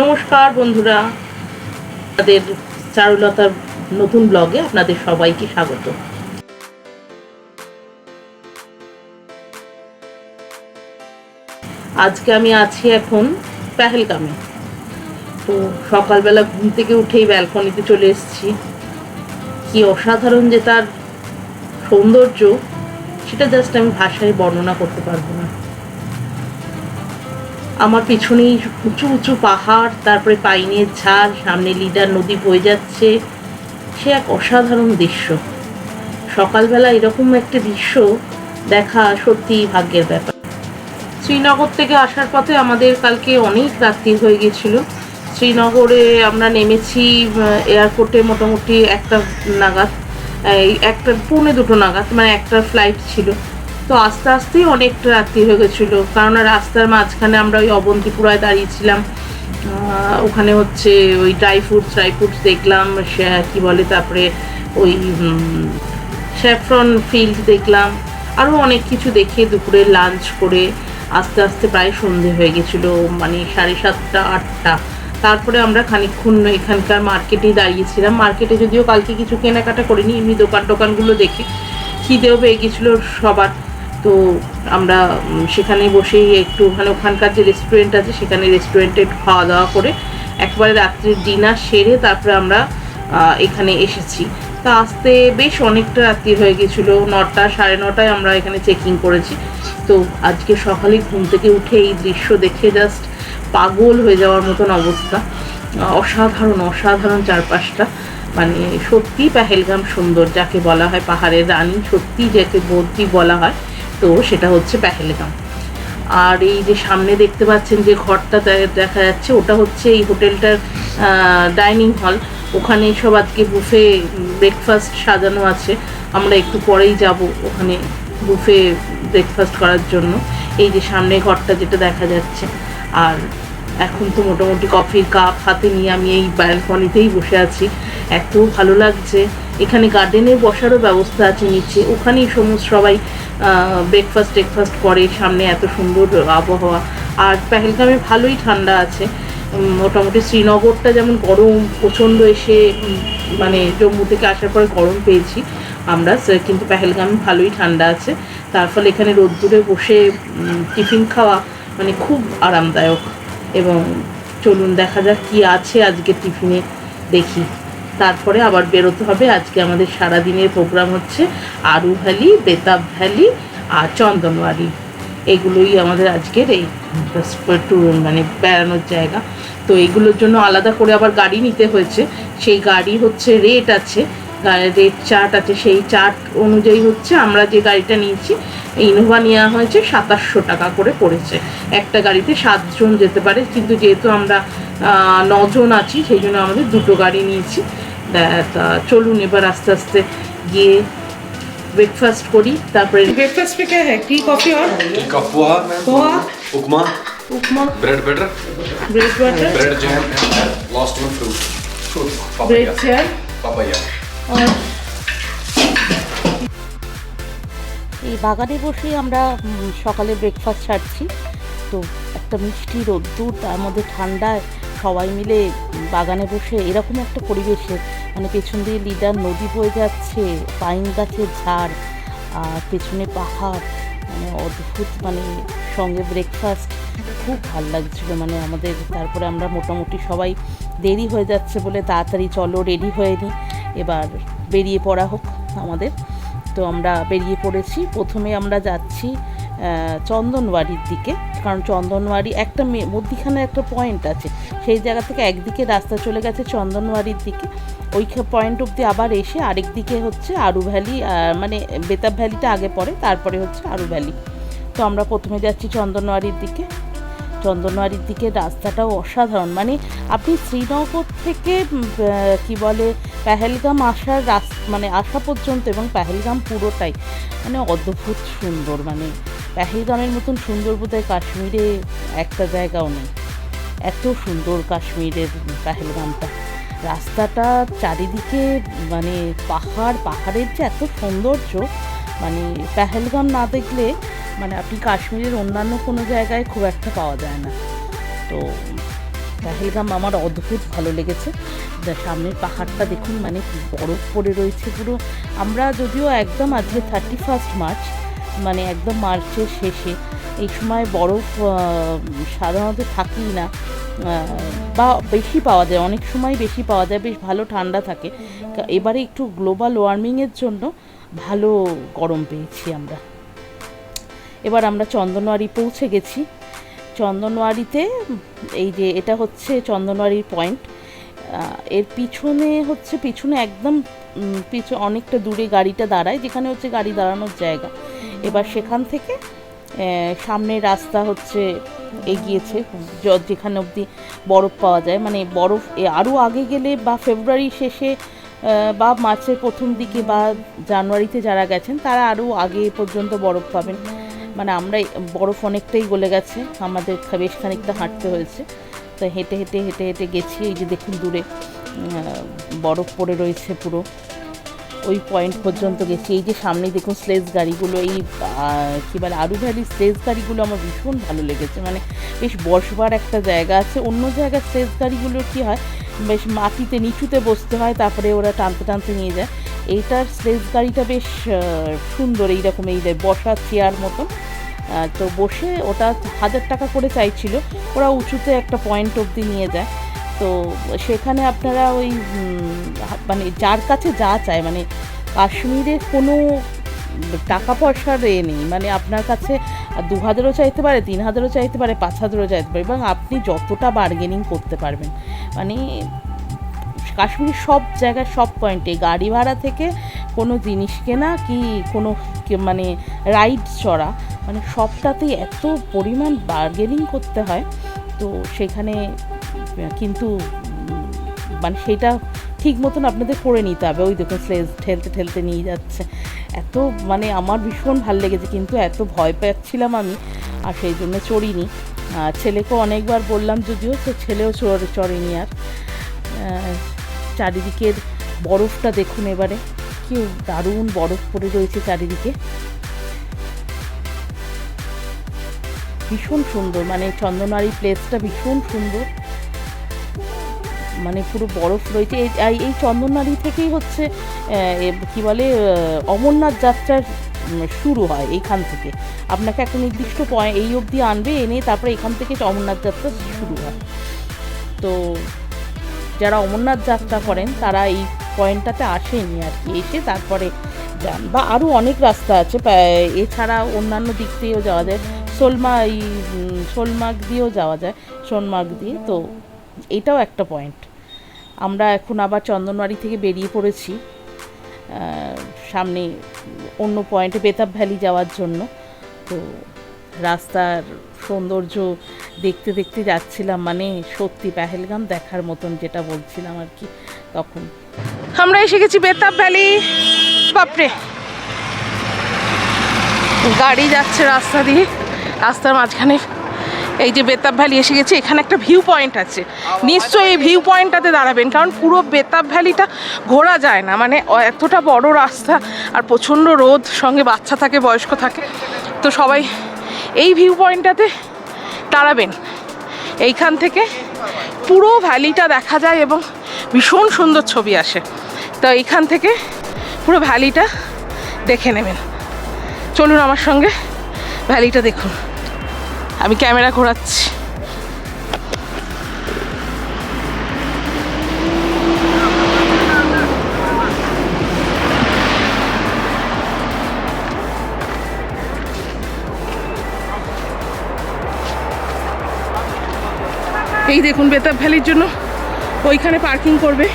নমস্কার বন্ধুরা, আমাদের চারুলতার নতুন ব্লগে আপনাদের সবাইকে স্বাগত। আজকে আমি আছি এখন পেহেলগামে। তো সকালবেলা ঘুম থেকে উঠেই ব্যালকনিতে চলে এসেছি। কি অসাধারণ যে তার সৌন্দর্য, সেটা জাস্ট আমি ভাষায় বর্ণনা করতে পারবো না। আমার পিছনেই উঁচু উঁচু পাহাড়, তারপরে পাইনের ঝাড়, সামনে লিডার নদী বয়ে যাচ্ছে। সে এক অসাধারণ দৃশ্য। সকালবেলা এরকম একটা দৃশ্য দেখা সত্যিই ভাগ্যের ব্যাপার। শ্রীনগর থেকে আসার পথে আমাদের কালকে অনেক রাত্রি হয়ে গেছিলো। শ্রীনগরে আমরা নেমেছি এয়ারপোর্টে মোটামুটি 1টা নাগাদ, 1টা পৌনে 2টো নাগাদ, মানে একটা ফ্লাইট ছিল। তো আস্তে আস্তেই অনেকটা রাত্রি হয়ে গেছিলো, কারণ রাস্তার মাঝখানে আমরা ওই অবন্তিপুরায় দাঁড়িয়েছিলাম। ওখানে হচ্ছে ওই ড্রাই ফ্রুটস দেখলাম, কি বলে, তারপরে ওই স্যাফরন ফিল্ড দেখলাম, আরও অনেক কিছু দেখে দুপুরে লাঞ্চ করে আস্তে আস্তে প্রায় সন্ধে হয়ে গেছিলো, মানে 7:30 8টা। তারপরে আমরা খানিকক্ষণ এখানকার মার্কেটেই দাঁড়িয়েছিলাম। মার্কেটে যদিও কালকে কিছু কেনাকাটা করিনি, এমনি দোকানগুলো দেখে খিদেও পেয়ে গেছিলো সবার। তো আমরা সেখানে বসেই একটু ওখানকার যে রেস্টুরেন্ট আছে সেখানে রেস্টুরেন্টে একটু খাওয়া দাওয়া করে একবারে রাত্রির ডিনার সেরে তারপরে আমরা এখানে এসেছি। তা আসতে বেশ অনেকটা রাত্রি হয়ে গেছিলো, 9টা 9:30টায় আমরা এখানে চেকিং করেছি। তো আজকে সকালে ঘুম থেকে উঠে এই দৃশ্য দেখে জাস্ট পাগল হয়ে যাওয়ার মতন অবস্থা। অসাধারণ চারপাশটা, মানে সত্যি পেহেলগাম সুন্দর, যাকে বলা হয় পাহাড়ের রানী, সত্যি যাকে বলা হয়, তো সেটা হচ্ছে পেহেলগাম। আর এই যে সামনে দেখতে পাচ্ছেন যে ঘরটা দেখা যাচ্ছে, ওটা হচ্ছে এই হোটেলটার ডাইনিং হল। ওখানে সব আজকে বুফে ব্রেকফাস্ট সাজানো আছে। আমরা একটু পরেই যাব ওখানে বুফে ব্রেকফাস্ট করার জন্য। এই যে সামনে ঘরটা যেটা দেখা যাচ্ছে। আর এখন তো মোটামুটি কফির কাপ হাতে নিয়ে আমি এই ব্যালকনিতেই বসে আছি। এত ভালো লাগছে। এখানে গার্ডেনে বসারও ব্যবস্থা আছে নিচে, ওখানেই সবাই ব্রেকফাস্ট করে। সামনে এত সুন্দর আবহাওয়া। আর পেহেলগামে ভালোই ঠান্ডা আছে। মোটামুটি শ্রীনগরটা যেমন গরম প্রচণ্ড, এসে মানে জম্মু থেকে আসার পরে গরম পেয়েছি আমরা, কিন্তু পেহেলগামে ভালোই ঠান্ডা আছে। তার ফলে এখানে রোদ্দুরে বসে টিফিন খাওয়া মানে খুব আরামদায়ক। এবং চলুন দেখা যাক কী আছে আজকে টিফিনে, দেখি। তারপরে আবার বেরোতে হবে। আজকে আমাদের সারাদিনের প্রোগ্রাম হচ্ছে আরু ভ্যালি, বেতাব ভ্যালি আর চন্দনওয়ারি। এগুলোই আমাদের আজকের এই মানে বেড়ানোর জায়গা। তো এগুলোর জন্য আলাদা করে আবার গাড়ি নিতে হয়েছে। সেই গাড়ি হচ্ছে রেট আছে, রেট চার্ট আছে। সেই চার্ট অনুযায়ী হচ্ছে আমরা যে গাড়িটা নিয়েছি, ইনোভা নেওয়া হয়েছে, 2700 টাকা করে পড়েছে। একটা গাড়িতে 7 জন যেতে পারে, কিন্তু যেহেতু আমরা 9 জন আছি সেই জন্য আমাদের 2টো গাড়ি নিয়েছি। তা চলুন এবার আস্তে আস্তে গিয়ে ब्रेकफास्ट करी। तारपरे ब्रेकफास्ट पे क्या है? टी कॉफी और poha upma bread butter bread jam last one fruit bread jam papaya. और এই বাগানে বসে আমরা সকালে ব্রেকফাস্ট ছাড়ছি। তো একটা মিষ্টি রোদ্দুর, তার মধ্যে ঠান্ডায় সবাই মিলে বাগানে বসে এরকম একটা পরিবেশে, মানে পেছন দিয়ে লিডার নদী বয়ে যাচ্ছে, পাইন গাছের ঝাড়, আর পেছনে পাহাড়, মানে অদ্ভুত, মানে সঙ্গে ব্রেকফাস্ট, খুব ভালো লাগছিলো মানে আমাদের। তারপরে আমরা মোটামুটি সবাই দেরি হয়ে যাচ্ছে বলে তাড়াতাড়ি চলো রেডি হয়ে নিই, এবার বেরিয়ে পড়া হোক আমাদের। তো আমরা বেরিয়ে পড়েছি। প্রথমে আমরা যাচ্ছি চন্দনওয়ারির দিকে, কারণ চন্দনওয়ারি একটা মধ্যিখানে একটা পয়েন্ট আছে, সেই জায়গা থেকে একদিকে রাস্তা চলে গেছে চন্দনওয়ারির দিকে, ওই পয়েন্ট অবধি আবার এসে আরেক দিকে হচ্ছে আরু ভ্যালি, মানে বেতাব ভ্যালিটা আগে পড়ে, তারপরে হচ্ছে আরু ভ্যালি। তো আমরা প্রথমে যাচ্ছি চন্দনওয়ারির দিকে। চন্দনওয়ারির দিকে রাস্তাটাও অসাধারণ, মানে আপনি শ্রীনগর থেকে কি বলে পেহেলগাম আসার মানে আসা পর্যন্ত এবং পেহেলগাম পুরোটাই মানে অদ্ভুত সুন্দর। মানে পেহেলগামের মতন সুন্দর বোধহয় কাশ্মীরে একটা জায়গাও নেই, এত সুন্দর কাশ্মীরের পেহেলগামটা। রাস্তাটা চারিদিকে মানে পাহাড়ের যে এত সৌন্দর্য, মানে পেহেলগাম না দেখলে মানে আপনি কাশ্মীরের অন্যান্য কোনো জায়গায় খুব একটা পাওয়া যায় না। তো পেহেলগাম আমার অদ্ভুত ভালো লেগেছে। সামনের পাহাড়টা দেখুন, মানে বরফ পড়ে রয়েছে পুরো। আমরা যদিও একদম আজকে 31 মার্চ, মানে একদম মার্চের শেষে, এই সময় বরফ সাধারণত থাকেই না, বা বেশি পাওয়া যায়, অনেক সময় বেশি পাওয়া যায়, বেশ ভালো ঠান্ডা থাকে। এবারে একটু গ্লোবাল ওয়ার্মিংয়ের জন্য ভালো গরম পেয়েছি আমরা। এবার আমরা চন্দনওয়ারি পৌঁছে গেছি। চন্দনওয়ারিতে এই যে এটা হচ্ছে চন্দনওয়ারির পয়েন্ট, এর পিছনে একদম অনেকটা দূরে গাড়িটা দাঁড়ায়, যেখানে হচ্ছে গাড়ি দাঁড়ানোর জায়গা। এবার সেখান থেকে সামনের রাস্তা হচ্ছে এগিয়েছে যেখানে অবধি বরফ পাওয়া যায়, মানে বরফ আরও আগে গেলে বা ফেব্রুয়ারি শেষে বা মার্চের প্রথম দিকে বা জানুয়ারিতে যারা গেছেন তারা আরও আগে পর্যন্ত বরফ পাবেন। মানে আমরা বরফ অনেকটাই গলে গেছে, আমাদের বেশ খানিকটা হাঁটতে হয়েছে, তো হেঁটে হেঁটে হেঁটে হেঁটে গেছি। এই যে দেখুন দূরে বরফ পড়ে রয়েছে পুরো, ওই পয়েন্ট পর্যন্ত গেছি। এই যে সামনে দেখুন স্লেজ গাড়িগুলো, এই কী বলে আরু ভ্যালির স্লেজ গাড়িগুলো আমার ভীষণ ভালো লেগেছে, মানে বেশ বসবার একটা জায়গা আছে। অন্য জায়গার স্লেজ গাড়িগুলো কী হয়, বেশ মাটিতে নিচুতে বসতে হয়, তারপরে ওরা টানতে টানতে নিয়ে যায়। এইটার স্লেজ গাড়িটা বেশ সুন্দর, এইরকম এই বসার চেয়ার মতন। তো বসে ওটা 1000 টাকা করে চাইছিল, ওরা উঁচুতে একটা পয়েন্ট অবধি নিয়ে যায়। তো সেখানে আপনারা ওই মানে যার কাছে যা চায়, মানে কাশ্মীরে কোনো টাকা পয়সার নেই, মানে আপনার কাছে 2000ও চাইতে পারে, 3000ও চাইতে পারে, 5000ও চাইতে পারে, এবং আপনি যতটা বার্গেনিং করতে পারবেন। মানে কাশ্মীরের সব জায়গায় সব পয়েন্টে গাড়ি ভাড়া থেকে কোনো জিনিস কেনা কি কোনো মানে রাইড চড়া, মানে সবটাতেই এত পরিমাণ বার্গেনিং করতে হয়। তো সেখানে কিন্তু মানে সেটা ঠিক মতন আপনাদের করে নিতে হবে। ওই দেখুন স্লেজ ঠেলতে ঠেলতে নিয়ে যাচ্ছে, এত মানে আমার ভীষণ ভালো লেগেছে, কিন্তু এত ভয় পাচ্ছিলাম আমি, আর সেই জন্য চড়িনি। ছেলেকেও অনেকবার বললাম, যদিও সে ছেলেও চড়েনি। আর চারিদিকের বরফটা দেখুন, এবারে কি দারুণ বরফ পড়ে রয়েছে চারিদিকে, ভীষণ সুন্দর। মানে চন্দনওয়ারি প্লেসটা ভীষণ সুন্দর, মানে পুরো বরফ রয়েছে। এই চন্দনওয়ারি থেকেই হচ্ছে কি বলে অমরনাথ যাত্রার শুরু হয়। এইখান থেকে আপনাকে একটা নির্দিষ্ট পয়েন্ট এই অবধি আনবে, এনে তারপরে এখান থেকে অমরনাথ যাত্রা শুরু হয়। তো যারা অমরনাথ যাত্রা করেন তারা এই পয়েন্টটাতে আসেনি আর কি, এসে তারপরে যান। বা আরও অনেক রাস্তা আছে, এছাড়া অন্যান্য দিক দিয়েও যাওয়া যায়, সোলমার্গ দিয়েও যাওয়া যায়, সোনমার্গ দিয়ে। তো এটাও একটা পয়েন্ট। আমরা এখন আবার চন্দনওয়ারি থেকে বেরিয়ে পড়েছি সামনে অন্য পয়েন্টে বেতাব ভ্যালি যাওয়ার জন্য। তো রাস্তার সৌন্দর্য দেখতে দেখতে যাচ্ছিলাম, মানে সত্যি পেহেলগাম দেখার মতন, যেটা বলছিলাম আর কি। তখন আমরা এসে গেছি বেতাব ভ্যালি। বাপরে, গাড়ি যাচ্ছে রাস্তা দিয়ে, রাস্তার মাঝখানে এই যে বেতাব ভ্যালি এসে গেছে। এখানে একটা ভিউ পয়েন্ট আছে, নিশ্চয়ই এই ভিউ পয়েন্টটাতে দাঁড়াবেন, কারণ পুরো বেতাব ভ্যালিটা ঘোরা যায় না, মানে এতটা বড় রাস্তা, আর প্রচণ্ড রোদ, সঙ্গে বাচ্চা থাকে, বয়স্ক থাকে, তো সবাই এই ভিউ পয়েন্টটাতে দাঁড়াবেন। এইখান থেকে পুরো ভ্যালিটা দেখা যায় এবং ভীষণ সুন্দর ছবি আসে। তো এইখান থেকে পুরো ভ্যালিটা দেখে নেবেন। চলুন আমার সঙ্গে ভ্যালিটা দেখুন, আমি ক্যামেরা ঘোরাচ্ছি। এই দেখুন বেতাব ভ্যালির জন্য ওইখানে পার্কিং করবে।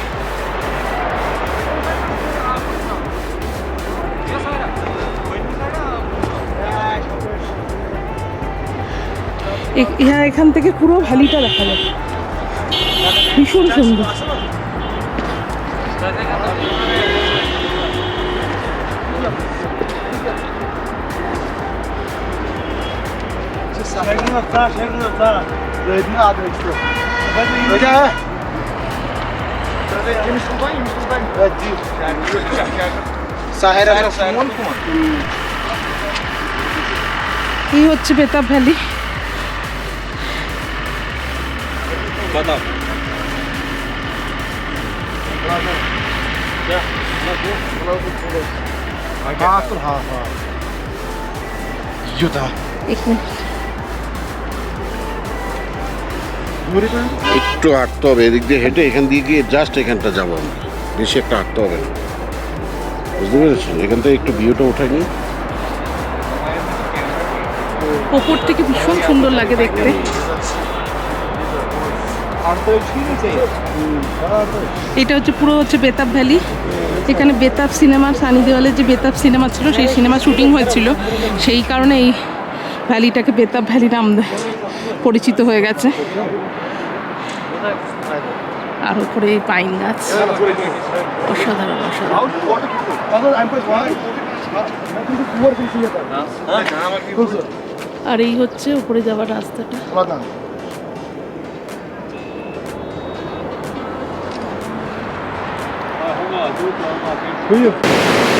এখান থেকে পুরো ভ্যালিটা দেখা যায়, ভীষণ সুন্দর। এই হচ্ছে বেতাব ভ্যালি। बताओ একটু হাঁটতে হবে, এদিক দিয়ে হেঁটে এখান দিয়ে গিয়ে জাস্ট এখানটা যাবো আমরা, বেশি একটা হাঁটতে হবে না, বুঝতে পেরেছি? এখান থেকে একটু ভিউটা উঠাই নি। ওপর থেকে ভীষণ সুন্দর লাগে দেখতে। এটা হচ্ছে পুরো হচ্ছে বেতাব ভ্যালি। এখানে বেতাব সিনেমা, সানি দেওয়ালের যে বেতাব সিনেমা ছিল সেই সিনেমা শুটিং হয়েছিল, সেই কারণে এই ভ্যালিটাকে বেতাব ভ্যালি নাম পরিচিত হয়ে গেছে। আর উপরে এই পাইন গাছ, অসাধারণ অসাধারণ। আর এই হচ্ছে উপরে যাওয়ার রাস্তাটা।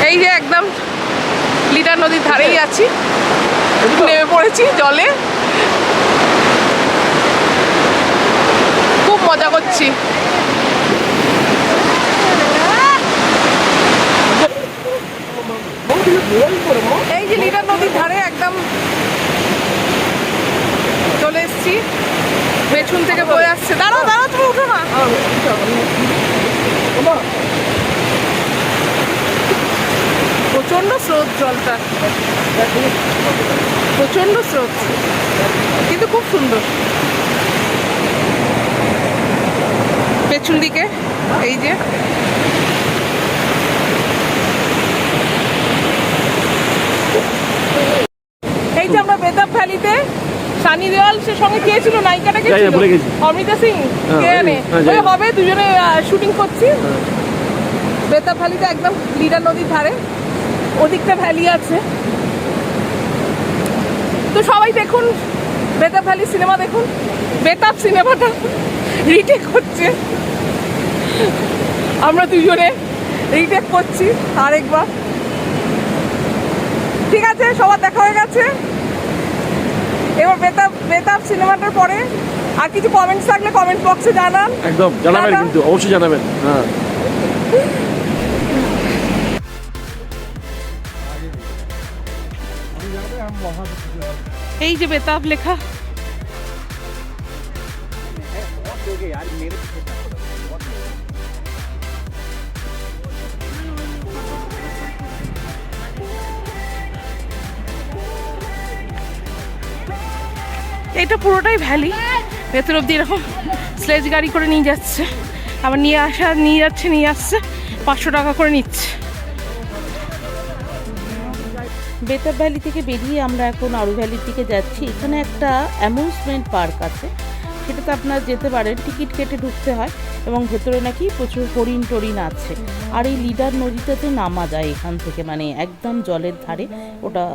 এই যে একদম লিডার নদীর ধারেই আছি, নেমে পড়েছি জলে, খুব মজা করছি। এই যে লিডার নদীর ধারে একদম চলে এসছি, পেছন থেকে বয়ে আসছে। দাঁড়াও দাঁড়াও, তুমি উঠো না। প্রচন্ড স্রোত, জলটা প্রচন্ড স্রোত, কিন্তু খুব সুন্দর। পেছন দিকে এই যে আমরা বেতাব ভ্যালিতে, সানি দেওয়াল সে সঙ্গে কে ছিল, নায়িকাটা কে ছিল, অমৃতা সিং, কে জানে, ওই হবে দুজনে শুটিং করছি বেতাব ভ্যালিতে, একদম লিডার নদীর ধারে। ওদিকটা ভ্যালি আছে, তো সবাই দেখুন বেতাব ভ্যালি সিনেমা দেখুন। বেতাব সিনেমাটা রিটেক হচ্ছে, আমরা দুজনে রিটেক করছি আরেকবার। ঠিক আছে, সবার দেখা হয়ে গেছে। এবার বেতাব সিনেমাটার পরে আর কিছু কমেন্টস থাকলে কমেন্ট বক্সে জানান, একদম জানাবেন, কিন্তু অবশ্যই জানাবেন। হ্যাঁ, এই যে বেতাব লেখা, এটা পুরোটাই ভ্যালি। ভেতর অব্দি এরকম স্লেজ গাড়ি করে নিয়ে যাচ্ছে, আবার নিয়ে আসছে, 500 টাকা করে নিচ্ছে। বেতাব ভ্যালি থেকে বেরিয়ে আমরা এখন আরু ভ্যালির দিকে যাচ্ছি। এখানে একটা অ্যামিউজমেন্ট পার্ক আছে, সেটাতে আপনারা যেতে পারেন, টিকিট কেটে ঢুকতে হয়, এবং ভেতরে নাকি প্রচুর হরিণ টরিণ আছে। আর এই লিডার নদীটাতে নামা যায় এখান থেকে, মানে একদম জলের ধারে, ওটা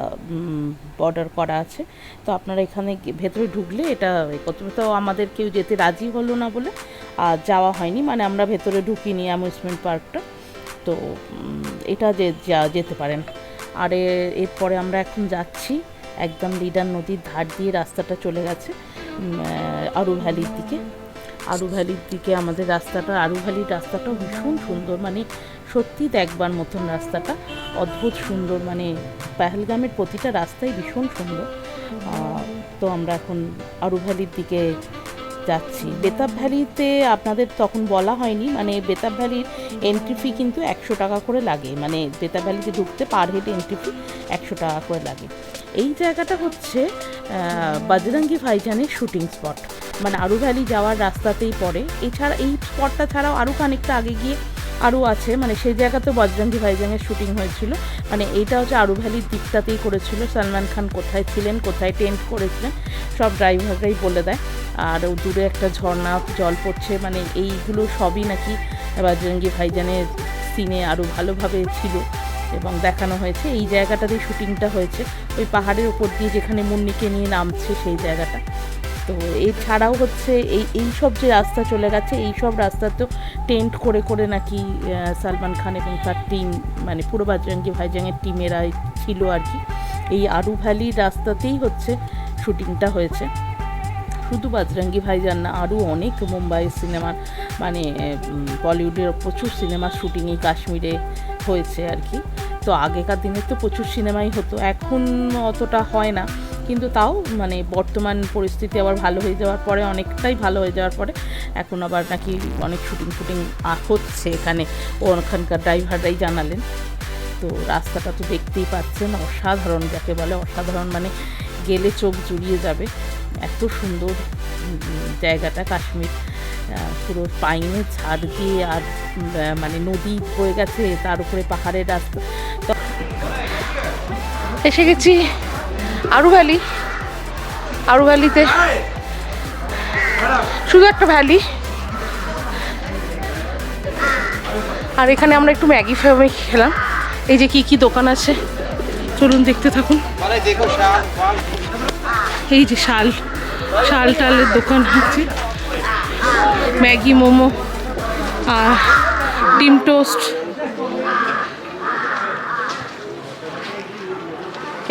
বর্ডার করা আছে। তো আপনারা এখানে ভেতরে ঢুকলে, এটা কোথাও আমাদের কেউ যেতে রাজি হলো না বলে আর যাওয়া হয়নি, মানে আমরা ভেতরে ঢুকিনি অ্যামিউজমেন্ট পার্কটা। তো এটা যেতে পারেন। আর এরপরে আমরা এখন যাচ্ছি একদম লিডার নদীর ধার দিয়ে, রাস্তাটা চলে গেছে আরু ভ্যালির দিকে। আরু ভ্যালির দিকে আমাদের রাস্তাটা, আরু ভ্যালির রাস্তাটাও ভীষণ সুন্দর, মানে সত্যি দেখবার মতন রাস্তাটা, অদ্ভুত সুন্দর, মানে পেহেলগামের প্রতিটা রাস্তাই ভীষণ সুন্দর। তো আমরা এখন আরু ভ্যালির দিকে যাচ্ছি। বেতাব ভ্যালিতে আপনাদের তখন বলা হয়নি, মানে বেতাব ভ্যালির এন্ট্রি ফি কিন্তু 100 টাকা করে লাগে, মানে বেতাব ভ্যালিতে ঢুকতে পার হেড এন্ট্রি ফি 100 টাকা করে লাগে। এই জায়গাটা হচ্ছে বজরঙ্গি ভাইজানের শুটিং স্পট, মানে আরু ভ্যালি যাওয়ার রাস্তাতেই পড়ে। এছাড়া এই স্পটটা ছাড়াও আরও খানিকটা আগে গিয়ে আরও আছে, মানে সেই জায়গাতেও বজরঙ্গি ভাইজানের শুটিং হয়েছিল। মানে এইটা হচ্ছে আরু ভ্যালির দিকটাতেই করেছিল। সলমান খান কোথায় ছিলেন, কোথায় টেন্ট করেছিলেন, সব ড্রাইভাররাই বলে দেয়। আর দূরে একটা ঝর্ণা জল পড়ছে, মানে এইগুলো সবই নাকি বজরঙ্গি ভাইজানের সিনে আরও ভালোভাবে ছিল এবং দেখানো হয়েছে। এই জায়গাটাতেই শুটিংটা হয়েছে, ওই পাহাড়ের ওপর দিয়ে যেখানে মুন্নিকে নিয়ে নামছে সেই জায়গাটা। তো এছাড়াও হচ্ছে এই সব যে রাস্তা চলে গেছে, এই সব রাস্তাতেও টেন্ট করে করে নাকি সলমান খান এবং তার টিম, মানে পুরো বজরঙ্গি ভাইজানের টিমেরা ছিল আর কি। এই আরু ভ্যালির রাস্তাতেই হচ্ছে শুটিংটা হয়েছে। শুধু বজরঙ্গি ভাইজান না, আরও অনেক মুম্বাই সিনেমার মানে বলিউডের প্রচুর সিনেমার শুটিং এই কাশ্মীরে হয়েছে আর কি। তো আগেকার দিনে তো প্রচুর সিনেমাই হতো, এখন অতটা হয় না, কিন্তু তাও মানে বর্তমান পরিস্থিতি আবার ভালো হয়ে যাওয়ার পরে, অনেকটাই ভালো হয়ে যাওয়ার পরে এখন আবার নাকি অনেক শুটিং হচ্ছে এখানে। ওখানকার ড্রাইভাররাই জানালেন। তো রাস্তাটা তো দেখতেই পাচ্ছেন, অসাধারণ, যাকে বলে অসাধারণ, মানে গেলে চোখ জুড়িয়ে যাবে, এত সুন্দর জায়গাটা কাশ্মীর। পুরো পাইনের ঝাড় দিয়ে আর মানে নদী বয়ে গেছে, তার উপরে পাহাড়ের রাস্তা। এসে গেছি আরু ভ্যালি। আরু ভ্যালিতে শুধু একটা ভ্যালি, আর এখানে আমরা একটু ম্যাগি খেলাম। এই যে কি দোকান আছে চলুন দেখতে থাকুন। এই যে শাল টালের দোকান হচ্ছে, ম্যাগি, মোমো আর ডিম টোস্ট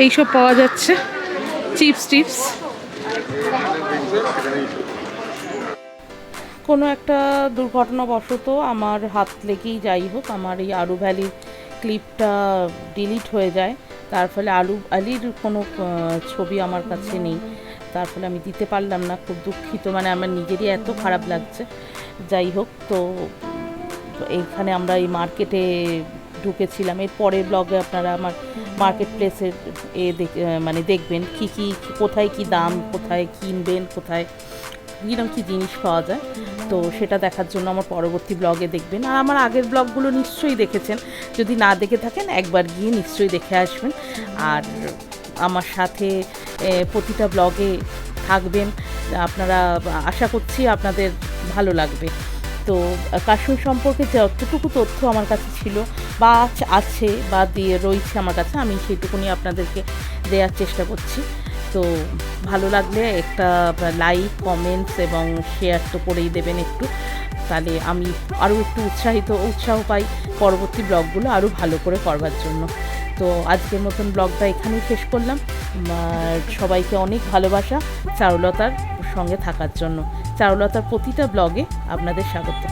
এইসব পাওয়া যাচ্ছে, চিপস। কোনো একটা দুর্ঘটনাবশত আমার হাত লেগেই যাই হোক আমার এই আরু ভ্যালির ক্লিপটা ডিলিট হয়ে যায়, তার ফলে আরু ভ্যালির কোনো ছবি আমার কাছে নেই, তার ফলে আমি দিতে পারলাম না। খুব দুঃখিত, মানে আমার নিজেরই এত খারাপ লাগছে। যাই হোক, তো এইখানে আমরা এই মার্কেটে ঢুকেছিলাম। এর পরের ব্লগে আপনারা আমার মার্কেট প্লেসের মানে দেখবেন কি কোথায় কি দাম, কোথায় কিনবেন, কোথায় কীরকম কী জিনিস পাওয়া যায়। তো সেটা দেখার জন্য আমার পরবর্তী ব্লগে দেখবেন। আর আমার আগের ব্লগগুলো নিশ্চয়ই দেখেছেন, যদি না দেখে থাকেন একবার গিয়ে নিশ্চয়ই দেখে আসবেন। আর আমার সাথে প্রতিটা ব্লগে থাকবেন, আপনারা আশা করছি আপনাদের ভালো লাগবে। তো কাশ্মীর সম্পর্কে যতটুকু তথ্য আমার কাছে ছিল বা আছে বা রয়েছে আমার কাছে, আমি সেইটুকুনি আপনাদেরকে দেওয়ার চেষ্টা করছি। তো ভালো লাগলে একটা লাইক, কমেন্টস এবং শেয়ার তো করেই দেবেন একটু, তাহলে আমি আরও একটু উৎসাহ পাই পরবর্তী ব্লগগুলো আরও ভালো করে করবার জন্য। তো আজকের মতন ব্লগটা এখানেই শেষ করলাম। সবাইকে অনেক ভালোবাসা চারুলতার সঙ্গে থাকার জন্য। চারুলতার প্রতিটা ব্লগে আপনাদের স্বাগত।